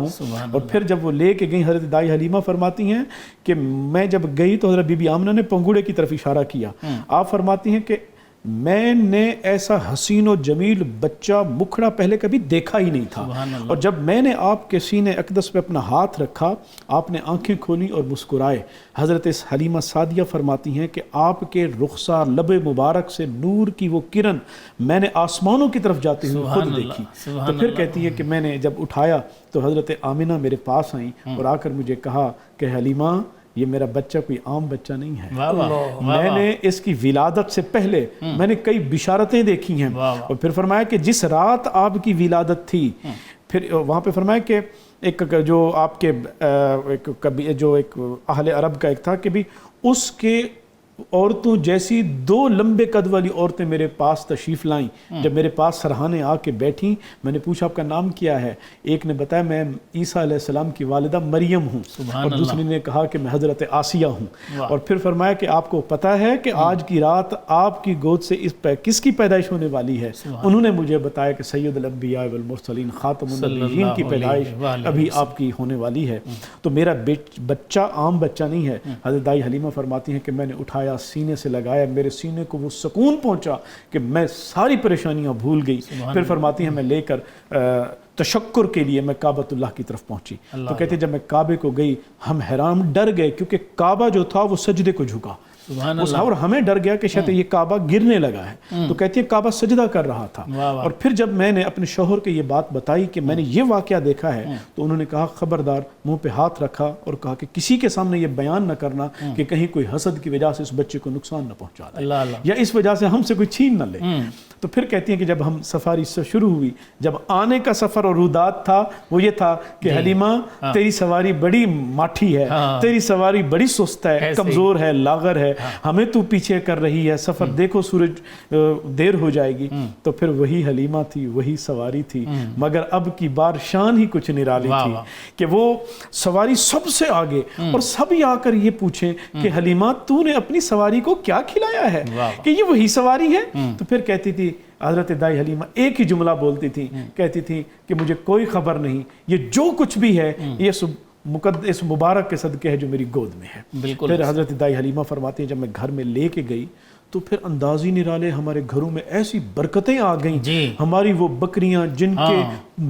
اور پھر جب وہ لے کے گئی, حضرت دائی حلیمہ فرماتی ہیں کہ میں جب گئی تو حضرت بی بی آمنہ نے پنگوڑے کی طرف اشارہ کیا. آپ فرماتی ہیں کہ میں نے ایسا حسین و جمیل بچہ مکھڑا پہلے کبھی دیکھا ہی نہیں تھا, اور جب میں نے آپ کے سینے اقدس پہ اپنا ہاتھ رکھا آپ نے آنکھیں کھولی اور مسکرائے. حضرت حلیمہ سعدیہ فرماتی ہیں کہ آپ کے رخسار لب مبارک سے نور کی وہ کرن میں نے آسمانوں کی طرف جاتے ہوئے خود دیکھی. تو پھر کہتی ہے کہ میں نے جب اٹھایا تو حضرت آمنہ میرے پاس آئیں اور آ کر مجھے کہا کہ حلیمہ یہ میرا بچہ کوئی عام بچہ نہیں ہے, میں نے اس کی ولادت سے پہلے میں نے کئی بشارتیں دیکھی ہیں. اور پھر فرمایا کہ جس رات آپ کی ولادت تھی, پھر وہاں پہ فرمایا کہ ایک جو آپ کے جو ایک اہل عرب کا ایک تھا کہ بھی اس کے عورتوں جیسی 2 لمبے قد والی عورتیں میرے پاس تشریف لائیں. جب میرے پاس سرہانے آ کے بیٹھیں, میں نے پوچھا آپ کا نام کیا ہے؟ ایک نے بتایا میں عیسیٰ علیہ السلام کی والدہ مریم ہوں, اور دوسری نے کہا کہ میں حضرت آسیہ ہوں. اور پھر فرمایا کہ آپ کو پتہ ہے کہ آج کی رات آپ کی گود سے کس کی پیدائش ہونے والی ہے؟ انہوں نے مجھے بتایا کہ سید الانبیاء والمرسلین خاتم النبیین کی پیدائش ابھی آپ کی ہونے والی ہے. تو میرا بچہ عام بچہ نہیں ہے. حضرت دائی حلیمہ فرماتی ہیں کہ میں نے اٹھایا, سینے سے لگایا, میرے سینے کو وہ سکون پہنچا کہ میں ساری پریشانیاں بھول گئی. پھر فرماتی ہیں میں لے کر تشکر کے لیے میں کعبۃ اللہ کی طرف پہنچی. تو کہتے ہیں جب میں کعبے کو گئی ہم حیران ڈر گئے, کیونکہ کعبہ جو تھا وہ سجدے کو جھکا, اور ہمیں ڈر گیا کہ شاید یہ کعبہ گرنے لگا ہے. تو کہتی ہے کعبہ سجدہ کر رہا تھا. اور پھر جب میں نے اپنے شوہر کے یہ بات بتائی کہ میں نے یہ واقعہ دیکھا ہے, تو انہوں نے کہا خبردار, منہ پہ ہاتھ رکھا اور کہا کہ کسی کے سامنے یہ بیان نہ کرنا کہ کہیں کوئی حسد کی وجہ سے اس بچے کو نقصان نہ پہنچا دے, یا اس وجہ سے ہم سے کوئی چھین نہ لے. تو پھر کہتی ہیں کہ جب ہم سفاری سے شروع ہوئی, جب آنے کا سفر اور رودات تھا وہ یہ تھا کہ حلیمہ تیری سواری بڑی ماٹھی ہے, تیری سواری بڑی سست ہے, کمزور ہے, لاغر ہے, ہمیں تو پیچھے کر رہی ہے, سفر دیکھو سورج دیر ہو جائے گی. تو پھر وہی حلیمہ تھی, وہی سواری تھی, مگر اب کی بار شان ہی کچھ نرالی تھی کہ وہ سواری سب سے آگے, اور سبھی آ کر یہ پوچھیں کہ حلیمہ تو نے اپنی سواری کو کیا کھلایا ہے کہ یہ وہی سواری ہے. تو پھر کہتی تھی حضرت دائی حلیمہ ایک ہی جملہ بولتی تھی, کہتی تھی کہ مجھے کوئی خبر نہیں, یہ جو کچھ بھی ہے یہ مقدس مبارک کے صدقے ہے جو میری گود میں ہے. پھر حضرت دائی حلیمہ فرماتی ہیں جب میں گھر میں لے کے گئی تو پھر اندازی نرالے ہمارے گھروں میں ایسی برکتیں آ گئیں. ہماری وہ بکریاں جن کے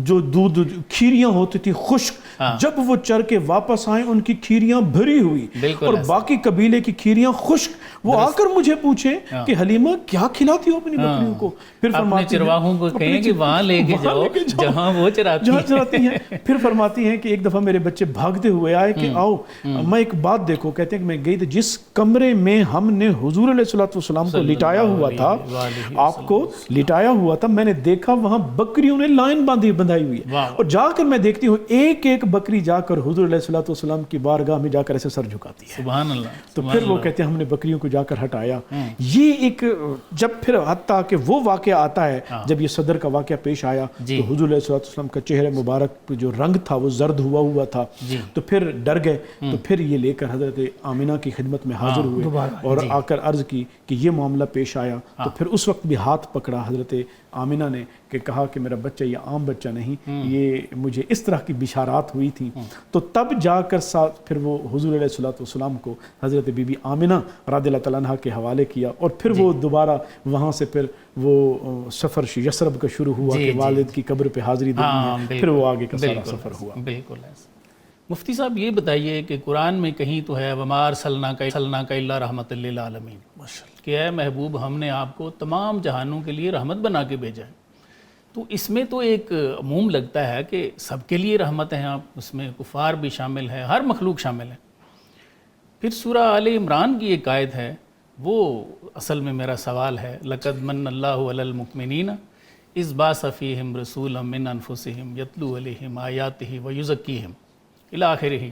جو دودھ کھیریاں ہوتی تھی خشک, جب وہ چر کے واپس آئیں ان کی کھیریاں بھری ہوئی, اور باقی قبیلے کی کھیریاں خشک. وہ آ کر مجھے پوچھے کہ حلیمہ کیا کھلاتی ہو اپنی بکریوں کو؟ پھر فرماتی ہیں چرواہوں کو کہیں کہ وہاں لے کے جاؤ جہاں وہ چراتی ہیں. پھر فرماتی ہیں کہ ایک دفعہ میرے بچے بھاگتے ہوئے آئے کہ آؤ میں ایک بات دیکھو. کہتے ہیں کہ میں گئی تھی جس کمرے میں ہم نے حضور علیہ السلام کو لٹایا ہوا تھا, آپ کو لٹایا ہوا تھا, میں نے دیکھا وہاں بکریوں نے لائن بندھائی ہوئی ہے, اور جا کر میں دیکھتی ہوں ایک ایک بکری جا کر حضور علیہ السلام کی بارگاہ میں جا کر ایسے سر جھکاتی ہے. سبحان اللہ. تو پھر وہ کہتے ہیں ہم نے بکریوں کو جا کر ہٹایا. یہ ایک جب پھر حتیٰ کہ وہ واقعہ آتا ہے جب یہ صدر کا واقعہ پیش آیا تو حضور علیہ السلام کا چہرہ مبارک جو رنگ تھا وہ زرد ہوا تھا. تو پھر ڈر گئے. تو پھر یہ لے کر حضرت آمنہ کی خدمت میں حاضر ہوئے اور آ کر عرض کی کہ یہ معاملہ پیش آیا. تو پھر اس وقت بھی ہاتھ پکڑا حضرت آمنہ نے کہ کہا کہ میرا بچہ یہ عام بچہ نہیں, یہ مجھے اس طرح کی بشارات ہوئی تھی. تو تب جا کر پھر وہ حضور علیہ السلام کو حضرت بی بی آمنہ رضی اللہ تعالیٰ عنہ کے حوالے کیا, اور پھر وہ دوبارہ وہاں سے پھر وہ سفر یثرب کا شروع ہوا کہ والد کی قبر پہ حاضری دینی ہے. پھر وہ آگے کا سارا سفر ہوا. بالکل. مفتی صاحب یہ بتائیے کہ قرآن میں کہیں تو ہے وَمَا أَرْسَلْنَاكَ إِلَّا رَحْمَةً لِّلْعَالَمِينَ کہ اے محبوب ہم نے آپ کو تمام جہانوں کے لیے رحمت بنا کے بھیجا ہے. تو اس میں تو ایک عموم لگتا ہے کہ سب کے لیے رحمت ہیں آپ, اس میں کفار بھی شامل ہے, ہر مخلوق شامل ہے. پھر سورہ آل عمران کی ایک آیت ہے, وہ اصل میں میرا سوال ہے, لَقَدْ مَنَّ اللَّهُ عَلَى الْمُؤْمِنِينَ إِذْ بَعَثَ فِيهِمْ رَسُولًا مِّنْ أَنفُسِهِمْ يَتْلُو عَلَيْهِمْ آيَاتِهِ وَيُزَكِّيهِمْ إِلَى آخِرِهِ.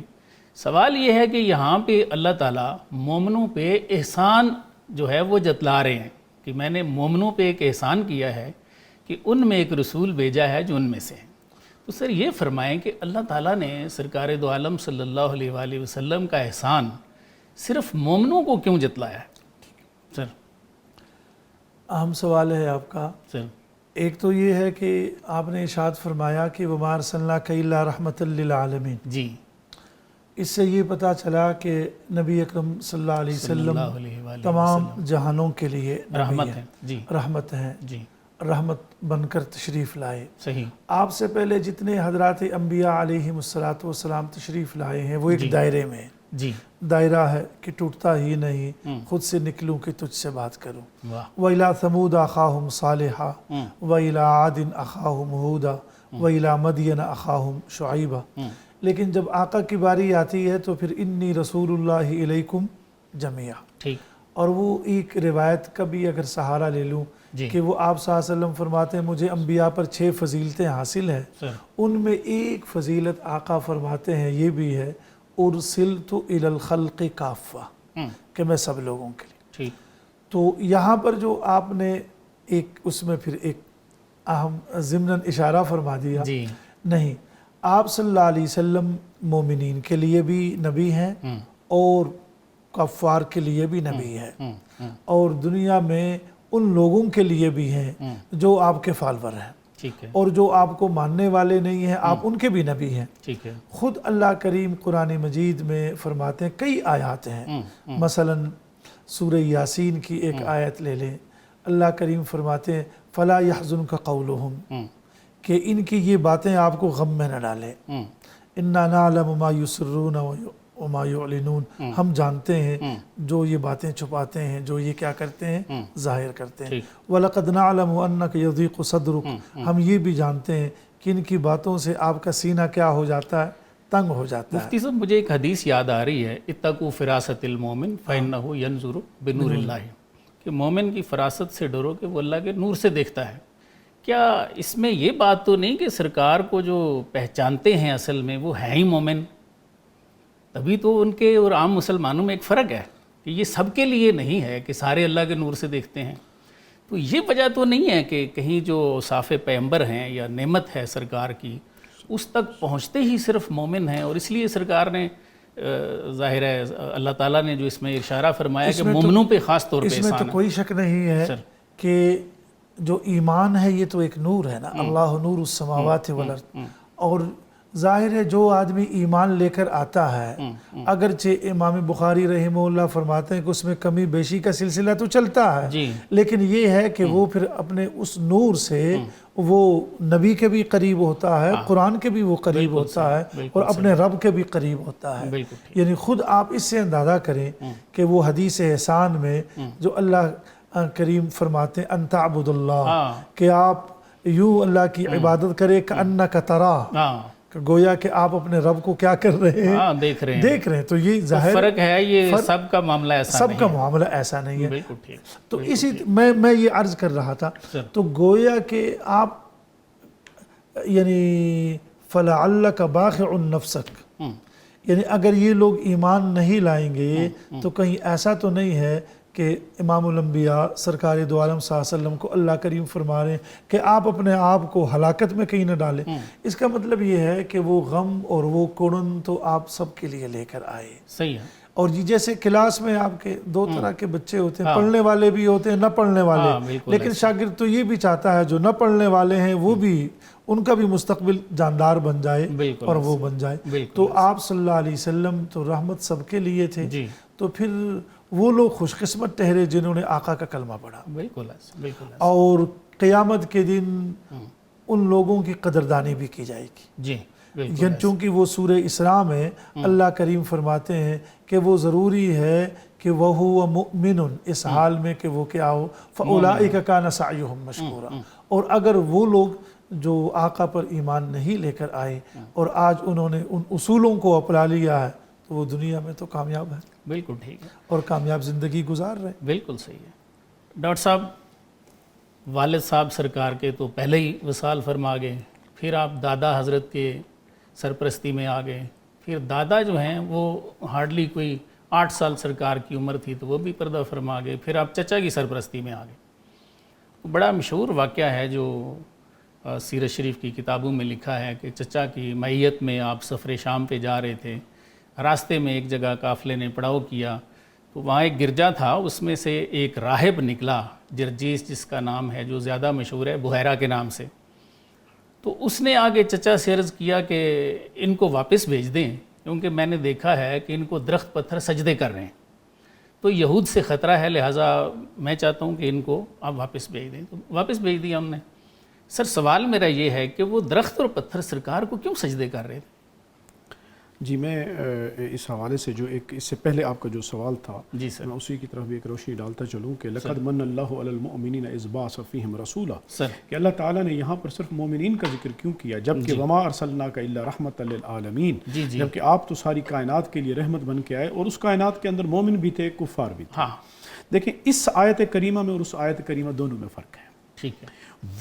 سوال یہ ہے کہ یہاں پہ اللہ تعالیٰ مومنوں پہ احسان جو ہے وہ جتلا رہے ہیں کہ میں نے مومنوں پہ ایک احسان کیا ہے کہ ان میں ایک رسول بھیجا ہے جو ان میں سے ہیں. تو سر یہ فرمائیں کہ اللہ تعالیٰ نے سرکار دو عالم صلی اللہ علیہ وآلہ وسلم کا احسان صرف مومنوں کو کیوں جتلایا ہے؟ سر اہم سوال ہے آپ کا. سر ایک تو یہ ہے کہ آپ نے ارشاد فرمایا کہ وَمَا أَرْسَلْنَاكَ إِلَّا رَحْمَةً لِّلْعَالَمِينَ. جی, اس سے یہ پتہ چلا کہ نبی اکرم صلی اللہ علیہ وسلم تمام جہانوں کے لیے رحمت ہیں. جی, رحمت ہیں. جی, رحمت بن کر تشریف لائے. صحیح. آپ سے پہلے جتنے حضرات انبیاء علیہم السلام تشریف لائے ہیں وہ ایک دائرے میں. جی, دائرہ ہے کہ ٹوٹتا ہی نہیں, خود سے نکلوں کہ تجھ سے بات کروں. واہ. وَإِلَىٰ ثَمُودَ أَخَاهُمْ صَالِحًا وَإِلَىٰ عَادٍ أَخَاهُمْ هُودًا وَإِلَىٰ مَدْيَنَ أَخَاهُمْ شُعَيْبًا. لیکن جب آقا کی باری آتی ہے تو پھر انی رسول اللہ علیکم جمیعا. ٹھیک. اور وہ ایک روایت کا بھی اگر سہارا لے لوں کہ وہ آپ صلی اللہ علیہ وسلم فرماتے ہیں مجھے انبیاء پر 6 فضیلتیں حاصل ہیں, ان میں ایک فضیلت آقا فرماتے ہیں یہ بھی ہے ارسلت الی الخلق کافہ, کہ میں سب لوگوں کے لیے. ٹھیک. تو یہاں پر جو آپ نے ایک اس میں پھر ایک اہم ضمناً اشارہ فرما دیا. جی. نہیں، آپ صلی اللہ علیہ وسلم مومنین کے لیے بھی نبی ہیں اور کفار کے لیے بھی نبی ہے، اور دنیا میں ان لوگوں کے لیے بھی ہیں جو آپ کے فالور ہیں، ٹھیک ہے. اور جو آپ کو ماننے والے نہیں ہیں آپ ان کے بھی نبی ہیں. ٹھیک ہے. خود اللہ کریم قرآن مجید میں فرماتے ہیں، کئی آیات ہیں، مثلا سورہ یاسین کی ایک آیت لے لیں، اللہ کریم فرماتے ہیں فَلَا يَحْزُنْكَ قَوْلُهُمْ، کہ ان کی یہ باتیں آپ کو غم میں نہ ڈالیں. اِنَّا نَعْلَمُ مَا يُسِرُّونَ وَمَا يُعْلِنُونَ، ہم جانتے ہیں جو یہ باتیں چھپاتے ہیں، جو یہ کیا کرتے ہیں، ظاہر کرتے ہیں. وَلَقَدْ نَعْلَمُ أَنَّكَ يَضِيقُ صَدْرُكَ، ہم یہ بھی جانتے ہیں کہ ان کی باتوں سے آپ کا سینہ کیا ہو جاتا ہے، تنگ ہو جاتا ہے. مفتی صاحب مجھے ایک حدیث یاد آ رہی ہے، اتقوا فراست المومن فإنه ينظر بنور اللہ، کہ مومن کی فراست سے ڈرو کہ وہ اللہ کے نور سے دیکھتا ہے. کیا اس میں یہ بات تو نہیں کہ سرکار کو جو پہچانتے ہیں اصل میں وہ ہیں ہی مومن؟ تبھی تو ان کے اور عام مسلمانوں میں ایک فرق ہے کہ یہ سب کے لیے نہیں ہے کہ سارے اللہ کے نور سے دیکھتے ہیں. تو یہ وجہ تو نہیں ہے کہ کہیں جو صاف پیغمبر ہیں یا نعمت ہے سرکار کی اس تک پہنچتے ہی صرف مومن ہیں، اور اس لیے سرکار نے ظاہر ہے اللہ تعالیٰ نے جو اس میں اشارہ فرمایا کہ مومنوں پہ خاص طور پہ اس میں تو احسان ہے. کوئی شک نہیں ہے کہ جو ایمان ہے یہ تو ایک نور ہے نا، اللہ نور السماوات والارض، اور ظاہر ہے جو آدمی ایمان لے کر آتا ہے، اگرچہ امام بخاری رحمہ اللہ فرماتے ہیں کہ اس میں کمی بیشی کا سلسلہ تو چلتا ہے، لیکن یہ ہے کہ وہ پھر اپنے اس نور سے وہ نبی کے بھی قریب ہوتا ہے، قرآن کے بھی وہ قریب ہوتا ہے، اور اپنے رب کے بھی قریب ہوتا ہے. یعنی خود آپ اس سے اندازہ کریں کہ وہ حدیث احسان میں جو اللہ کریم فرماتے ہیں ان تعبد اللہ، کہ آپ یوں اللہ کی عبادت کرے کأنک تراہ، گویا کہ آپ اپنے رب کو کیا کر رہے ہیں، دیکھ رہے ہیں. تو یہ ظاہر فرق ہے، یہ سب کا معاملہ ایسا نہیں ہے. سب کا معاملہ ایسا نہیں ہے. بالکل ٹھیک. تو اسی میں یہ عرض کر رہا تھا، تو گویا کہ آپ یعنی فَلَعَلَّكَ بَاخِعٌ نَفْسَكَ، یعنی اگر یہ لوگ ایمان نہیں لائیں گے تو کہیں ایسا تو نہیں ہے کہ امام الانبیاء سرکار دو عالم صلی اللہ علیہ وسلم کو اللہ کریم فرما رہے ہیں کہ آپ اپنے آپ کو ہلاکت میں کہیں نہ ڈالیں. اس کا مطلب یہ ہے کہ وہ غم اور وہ کڑن تو آپ سب کے لیے لے کر آئے. صحیح ہے. اور جیسے کلاس میں آپ کے دو طرح کے بچے ہوتے ہیں، پڑھنے والے بھی ہوتے ہیں، نہ پڑھنے والے، لیکن شاگرد تو یہ بھی چاہتا ہے جو نہ پڑھنے والے ہیں وہ بھی ان کا بھی مستقبل جاندار بن جائے اور وہ بن جائے. تو آپ صلی اللہ علیہ وسلم تو رحمت سب کے لیے تھے، تو پھر وہ لوگ خوش قسمت ٹھہرے جنہوں نے آقا کا کلمہ پڑھا. بالکل. اور قیامت کے دن ان لوگوں کی قدردانی بھی کی جائے گی. چونکہ وہ سورہ اسراء میں اللہ کریم فرماتے ہیں کہ وہ ضروری ہے کہ وَهُوَ مُؤْمِنٌ، اس حال میں کہ وہ کیا ہو، فَأُولَئِكَ كَانَ سَعْيُهُمْ مَشْكُورًا. اور اگر وہ لوگ جو آقا پر ایمان نہیں لے کر آئے اور آج انہوں نے ان اصولوں کو اپنا لیا ہے تو وہ دنیا میں تو کامیاب ہے. بالکل ٹھیک ہے. اور کامیاب زندگی گزار رہے. بالکل صحیح ہے. ڈاکٹر صاحب، والد صاحب سرکار کے تو پہلے ہی وصال فرما گئے، پھر آپ دادا حضرت کے سرپرستی میں آ گئے، پھر دادا جو ہیں وہ ہارڈلی کوئی 8 سال سرکار کی عمر تھی تو وہ بھی پردہ فرما گئے، پھر آپ چچا کی سرپرستی میں آ گئے. بڑا مشہور واقعہ ہے جو سیرت شریف کی کتابوں میں لکھا ہے کہ چچا کی معیت میں آپ سفر شام پہ جا رہے تھے، راستے میں ایک جگہ قافلے نے پڑاؤ کیا تو وہاں ایک گرجا تھا، اس میں سے ایک راہب نکلا جرجیس، جس کا نام ہے جو زیادہ مشہور ہے بحیرہ کے نام سے. تو اس نے آگے چچا سے عرض کیا کہ ان کو واپس بھیج دیں کیونکہ میں نے دیکھا ہے کہ ان کو درخت پتھر سجدے کر رہے ہیں، تو یہود سے خطرہ ہے، لہٰذا میں چاہتا ہوں کہ ان کو آپ واپس بھیج دیں. تو واپس بھیج دیا ہم نے. سر سوال میرا یہ ہے کہ وہ درخت اور پتھر سرکار کو کیوں سجدے کر رہے تھے؟ جی، میں اس حوالے سے جو ایک اس سے پہلے آپ کا جو سوال تھا، جی سر، میں اسی کی طرف بھی ایک روشنی ڈالتا چلوں کہ لقد من اللہ علی المؤمنین اذ بعث فیہم رسولا، کہ اللہ تعالیٰ نے یہاں پر صرف مومنین کا ذکر کیوں کیا جبکہ وما ارسلناک الا رحمۃ للعالمین، جبکہ آپ تو ساری کائنات کے لیے رحمت بن کے آئے، اور اس کائنات کے اندر مومن بھی تھے، کفار بھی تھے. دیکھیں اس آیت کریمہ میں اور اس آیت کریمہ دونوں میں فرق ہے. ٹھیک ہے،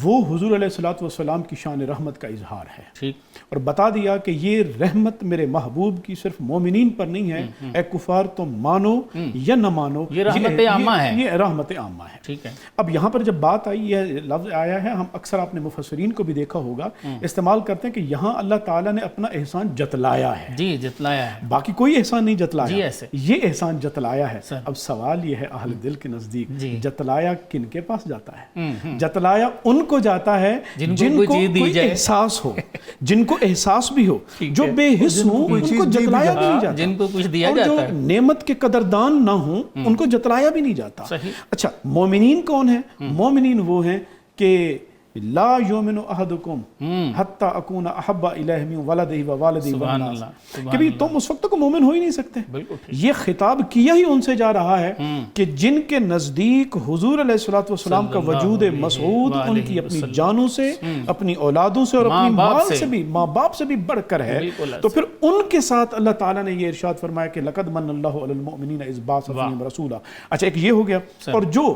وہ حضور علیہ الصلوۃ والسلام کی شان رحمت کا اظہار ہے، ٹھیک، اور بتا دیا کہ یہ رحمت میرے محبوب کی صرف مومنین پر نہیں ہے، اے کفار تم مانو یا نہ مانو، یہ رحمت عامہ ہے، یہ رحمت عامہ ہے۔ ٹھیک ہے، اب یہاں پر جب بات آئی، یہ لفظ آیا ہے، ہم اکثر آپ نے مفسرین کو بھی دیکھا ہوگا استعمال کرتے ہیں کہ یہاں اللہ تعالیٰ نے اپنا احسان جتلایا ہے، جی جتلایا ہے، باقی کوئی احسان نہیں جتلایا، جی ایسے یہ احسان جتلایا ہے۔ اب سوال یہ ہے اہل دل کے نزدیک، جتلایا کن کے پاس جاتا ہے؟ جتلایا ان کو جاتا ہے جن کو کوئی احساس ہو، جن کو احساس بھی ہو، جو بے حس ہوں ان کو جتلایا بھی نہیں جاتا، جن کو کچھ دیا اور جو جاتا ہے، نعمت کے قدردان نہ ہوں ان کو جتلایا بھی نہیں جاتا۔ اچھا، مومنین کون ہیں؟ مومنین وہ ہیں کہ لا یؤمن احدکم حتی اکون احب الیہ من ولدہ ووالدہ والناس، کہ بھی تم اس وقت کو مومن ہو ہی نہیں سکتے۔ یہ خطاب کیا ہی ان سے جا رہا ہے کہ جن کے نزدیک حضور علیہ الصلوۃ والسلام کا وجود مسعود ان کی اپنی جانوں سے، اپنی اولادوں سے اور اپنی مال سے بھی، ماں باپ سے بھی بڑھ کر ہے، تو پھر ان کے ساتھ اللہ تعالیٰ نے یہ ارشاد فرمایا کہ لقد من اللہ علی المؤمنین اذ بعث فیہم رسولا۔ اچھا، ایک یہ ہو گیا، اور جو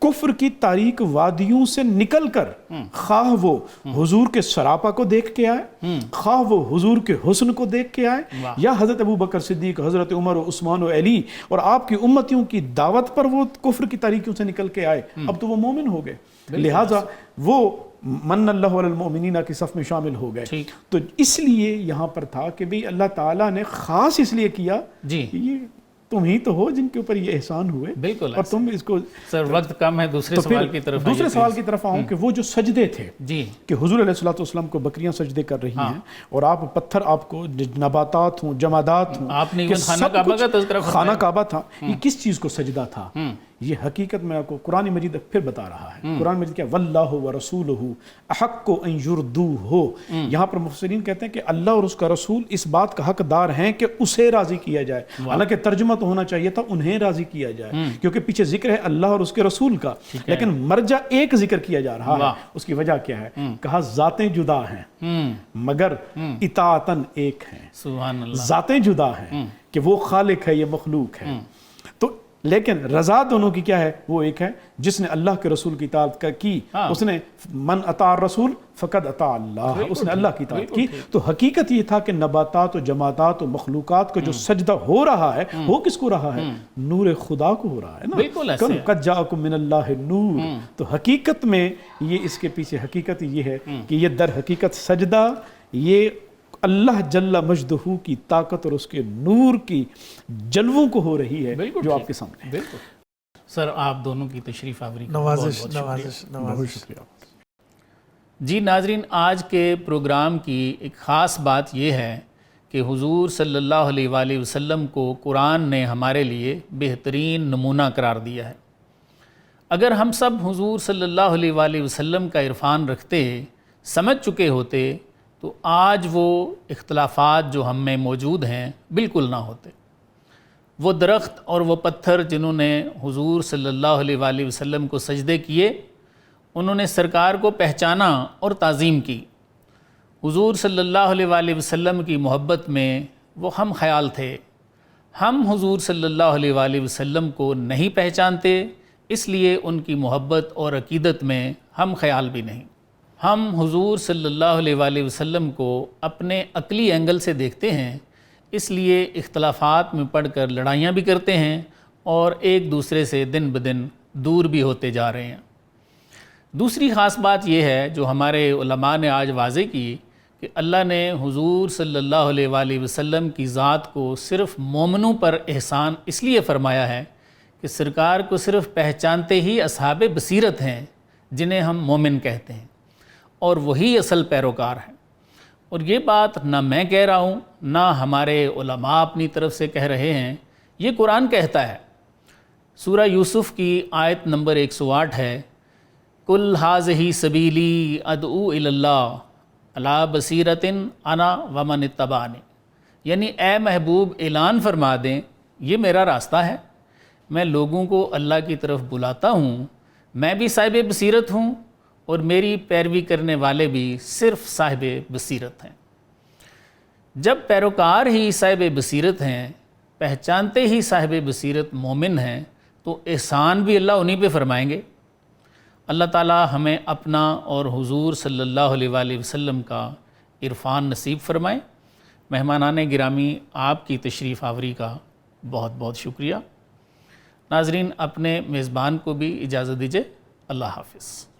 کفر کی تاریک وادیوں سے نکل کر خواہ وہ حضور کے سراپا کو دیکھ کے آئے، خواہ وہ حضور کے حسن کو دیکھ کے آئے، یا حضرت ابو بکر صدیق، حضرت عمر و عثمان و علی اور آپ کی امتیوں کی دعوت پر وہ کفر کی تاریکیوں سے نکل کے آئے، اب تو وہ مومن ہو گئے، لہٰذا وہ من اللہ علی المؤمنین کی صف میں شامل ہو گئے۔ تو اس لیے یہاں پر تھا کہ بھی اللہ تعالیٰ نے خاص اس لیے کیا، یہ تم ہی تو ہو جن کے اوپر یہ احسان ہوئے، بالکل، اور تم اس کو، سر وقت کم ہے، دوسرے سوال کی طرف، دوسرے سوال کی طرف آؤں کہ وہ جو سجدے تھے، جی، کہ حضور علیہ الصلوۃ والسلام کو بکریاں سجدے کر رہی ہیں اور آپ پتھر، آپ کو نباتات ہوں، جمادات ہوں، آپ نے خانہ کعبہ کا تذکرہ، خانہ کعبہ تھا، یہ کس چیز کو سجدہ تھا؟ یہ حقیقت میں آپ کو قرآن مجید پھر بتا رہا ہے۔ قرآن مجید کیا، واللہ ورسولہ احق ان یرضوہ، یہاں پر مفسرین کہتے ہیں کہ اللہ اور اس کا رسول اس بات کا حقدار ہیں کہ اسے راضی کیا جائے، حالانکہ ترجمہ تو ہونا چاہیے تھا انہیں راضی کیا جائے، کیونکہ پیچھے ذکر ہے اللہ اور اس کے رسول کا، لیکن مرجع ایک ذکر کیا جا رہا ہے۔ اس کی وجہ کیا ہے؟ کہا ذاتیں جدا ہیں مگر اطاعتاً ایک ہیں، سبحان اللہ، ذاتیں جدا ہیں کہ وہ خالق ہے، یہ مخلوق ہے، تو لیکن رضا دونوں کی کیا ہے؟ وہ ایک ہے، جس نے اللہ کے رسول کی اطاعت کی، اس نے من اطاع الرسول فقد اطاع اللہ، اس نے اللہ کی اطاعت کی۔ تو حقیقت یہ تھا کہ نباتات و جمادات و مخلوقات کا جو سجدہ ہو رہا ہے وہ کس کو رہا ہے؟ نور خدا کو ہو رہا ہے نا، بالکل ایسے، قد جاءکم من اللہ نور۔ تو حقیقت میں یہ، اس کے پیچھے حقیقت یہ ہے کہ یہ در حقیقت سجدہ یہ اللہ جل مجدہ کی طاقت اور اس کے نور کی جلووں کو ہو رہی ہے جو آپ کے سامنے ہے۔ بالکل سر، آپ دونوں کی تشریف آوری، نوازش۔ بہت شکریہ۔ جی ناظرین، آج کے پروگرام کی ایک خاص بات یہ ہے کہ حضور صلی اللہ علیہ وآلہ وسلم کو قرآن نے ہمارے لیے بہترین نمونہ قرار دیا ہے۔ اگر ہم سب حضور صلی اللہ علیہ وآلہ وسلم کا عرفان رکھتے، سمجھ چکے ہوتے، تو آج وہ اختلافات جو ہم میں موجود ہیں بالکل نہ ہوتے۔ وہ درخت اور وہ پتھر جنہوں نے حضور صلی اللہ علیہ وآلہ وسلم کو سجدے کیے، انہوں نے سرکار کو پہچانا اور تعظیم کی۔ حضور صلی اللہ علیہ وآلہ وسلم کی محبت میں وہ ہم خیال تھے۔ ہم حضور صلی اللہ علیہ وآلہ وسلم کو نہیں پہچانتے، اس لیے ان کی محبت اور عقیدت میں ہم خیال بھی نہیں۔ ہم حضور صلی اللہ علیہ وآلہ وسلم کو اپنے عقلی اینگل سے دیکھتے ہیں، اس لیے اختلافات میں پڑھ کر لڑائیاں بھی کرتے ہیں اور ایک دوسرے سے دن بدن دور بھی ہوتے جا رہے ہیں۔ دوسری خاص بات یہ ہے جو ہمارے علماء نے آج واضح کی کہ اللہ نے حضور صلی اللہ علیہ وآلہ وسلم کی ذات کو صرف مومنوں پر احسان اس لیے فرمایا ہے کہ سرکار کو صرف پہچانتے ہی اصحاب بصیرت ہیں جنہیں ہم مومن کہتے ہیں، اور وہی اصل پیروکار ہیں۔ اور یہ بات نہ میں کہہ رہا ہوں، نہ ہمارے علماء اپنی طرف سے کہہ رہے ہیں، یہ قرآن کہتا ہے۔ سورہ یوسف کی آیت نمبر 108 ہے، کل ھذہ سبیلی ادعو الی اللہ علی بصیرۃ انا ومن اتبعنی، یعنی اے محبوب اعلان فرما دیں یہ میرا راستہ ہے، میں لوگوں کو اللہ کی طرف بلاتا ہوں، میں بھی صاحب بصیرت ہوں اور میری پیروی کرنے والے بھی صرف صاحب بصیرت ہیں۔ جب پیروکار ہی صاحب بصیرت ہیں، پہچانتے ہی صاحب بصیرت مومن ہیں، تو احسان بھی اللہ انہی پہ فرمائیں گے۔ اللہ تعالی ہمیں اپنا اور حضور صلی اللہ علیہ وآلہ وسلم کا عرفان نصیب فرمائے۔ مہمانان گرامی، آپ کی تشریف آوری کا بہت بہت شکریہ۔ ناظرین، اپنے میزبان کو بھی اجازت دیجیے۔ اللہ حافظ۔